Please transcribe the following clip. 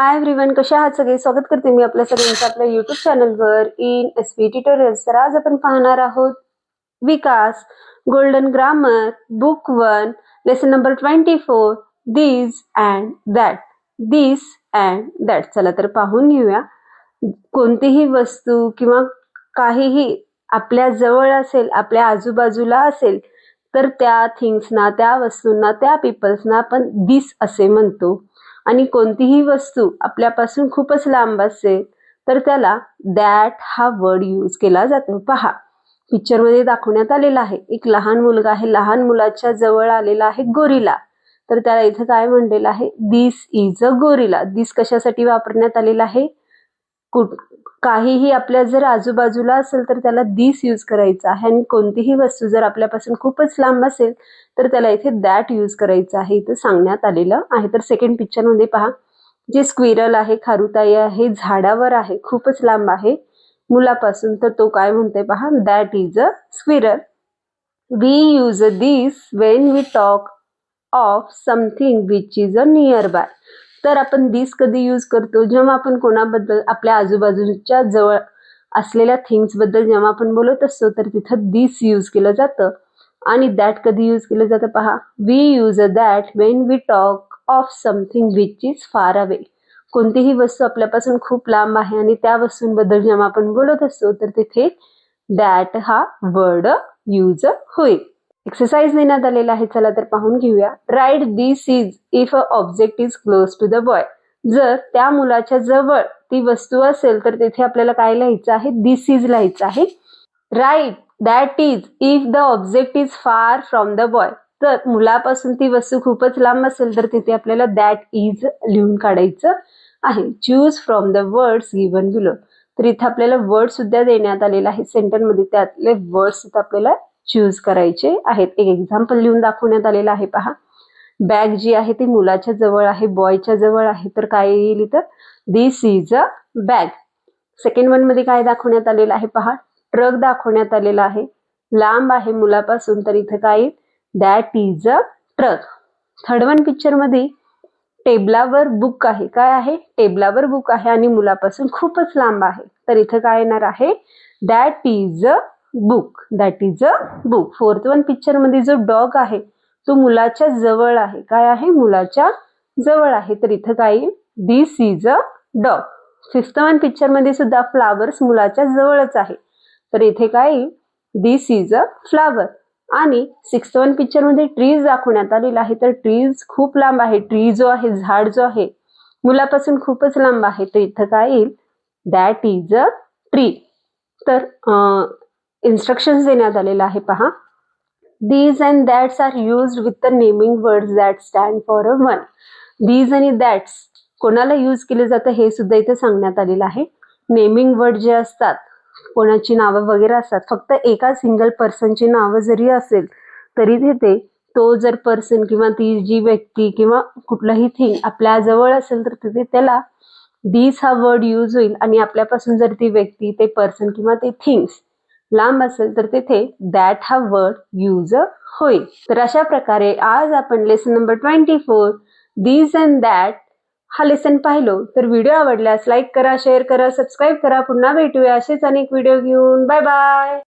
Hi everyone, कशा आहात सगळे? स्वागत करते मी आपल्या सगळ्यांचं आपल्या YouTube चॅनलवर इन एसपी ट्युटोरियल्स. तर आज आपण पाहणार आहोत Vikas golden grammar book 1 lesson number 24 this and that. This and that. चला तर पाहून घेऊया. कोणतीही वस्तू किंवा काहीही आपल्या जवळ असेल, आपल्या आजूबाजूला असेल, तर त्या थिंग्सना, त्या वस्तूंना, त्या पीपल्सना आपण दिस असे म्हणतो. आणि कोणतीही वस्तू आपल्यापासून खूपच लांब असेल तर त्याला दॅट हा वर्ड यूज केला जातो. पहा, पिक्चरमध्ये दाखवण्यात आलेला आहे एक लहान मुलगा आहे, लहान मुलाच्या जवळ आलेला आहे गोरिला. तर त्याला इथे काय म्हणलेलं आहे? दिस इज अ गोरिला. दिस कशासाठी वापरण्यात आलेला आहे? काहीही आपल्या जर आजूबाजूला असेल तर त्याला दिस यूज करायचा आहे, आणि कोणतीही वस्तू जर आपल्यापासून खूपच लांब असेल तर त्याला इथे दॅट यूज करायचं आहे, इथे सांगण्यात आलेलं आहे. तर सेकंड पिक्चर मध्ये पहा, जे स्क्विरल आहे, खारुताई आहे, झाडावर आहे, खूपच लांब आहे मुलापासून. तर तो काय म्हणते पहा, that is a squirrel. We use this when we talk of something which is a near by. तर आपण दिस कधी यूज करतो? जेव्हा आपण कोणाबद्दल, आपल्या आजूबाजूच्या जवळ असलेल्या थिंग्स बद्दल जेव्हा आपण बोलत असतो तर तिथं दिस यूज केलं जातं. आणि दॅट कधी यूज केलं जातं पहा, we use a that when we talk of something which is far away. कोणतीही वस्तू आपल्यापासून खूप लांब आहे आणि त्या वस्तूंबद्दल जेव्हा आपण बोलत असतो तर तिथे दॅट हा वर्ड यूज होईल. एक्सरसाइज देण्यात आलेला आहे, चला तर पाहून घेऊया. Right this is if a object is close to the boy. जर त्या मुलाच्या जवळ ती वस्तू असेल तर तिथे आपल्याला काय लिहायचं आहे? दिस इज लिहायचं आहे. Right that is if the object is far from the boy. तर मुलापासून ती वस्तू खूपच लांब असेल तर तिथे आपल्याला दॅट इज लिहून काढायचं आहे. Choose from the words given below. तर इथे आपल्याला वर्ड सुद्धा देण्यात आलेला आहे सेंटरमध्ये, त्यातले वर्ड्स आपल्याला चूज करायचे आहेत. एक एक्झाम्पल लिहून दाखवण्यात आलेला आहे पहा. बॅग जी आहे ती मुलाच्या जवळ आहे, बॉयच्या जवळ आहे, तर काय येईल इथं? This is a bag. Second one मध्ये काय दाखवण्यात आलेलं आहे पहा, ट्रक दाखवण्यात आलेला आहे, लांब आहे मुलापासून, तर इथे काय येईल? That is a truck. Third one picture मध्ये टेबलावर बुक आहे, काय आहे? टेबलावर बुक आहे आणि मुलापासून खूपच लांब आहे, तर इथे काय येणार आहे? That is a book. That is a book. Fourth one picture मध्ये जो डॉग आहे तो मुलाच्या जवळ आहे, काय आहे? मुलाच्या जवळ आहे, तर इथं काय येईल? This is a dog. Fifth one picture मध्ये सुद्धा फ्लावर्स मुलाच्या जवळच आहे, तर इथे काय येईल? This is a flower. आणि सिक्स्थ वन पिक्चर मध्ये ट्रीज दाखवण्यात आलेला आहे, तर ट्रीज खूप लांब आहे. ट्री जो आहे, झाड जो आहे, मुलापासून खूपच लांब आहे, तर इथं काय येईल? That is a tree. तर इन्स्ट्रक्शन्स देण्यात आलेला आहे पहा. These and that's are used with the naming words that stand for a one. These आणि that's कोणाला यूज केले जातं हे सुद्धा इथे सांगण्यात आलेलं आहे. नेमिंग वर्ड जे असतात, कोणाची नावं वगैरे असतात, फक्त एका सिंगल पर्सनची नावं जरी असेल तरी तिथे तो जर पर्सन किंवा ती जी व्यक्ती किंवा कुठलाही थिंग आपल्या जवळ असेल तर तिथे त्याला दिस हा वर्ड यूज होईल. आणि आपल्यापासून जर ती व्यक्ती, ते पर्सन किंवा ते थिंग्स लांब असेल तर तिथे दॅट हा वर्ड यूज होईल. तर अशा प्रकारे आज आपण lesson number 24 this and that हा लेसन पाहिलो. तर व्हिडिओ आवडल्यास लाईक करा, शेअर करा, सबस्क्राईब करा. पुन्हा भेटूया असेच अनेक व्हिडिओ घेऊन. Bye bye.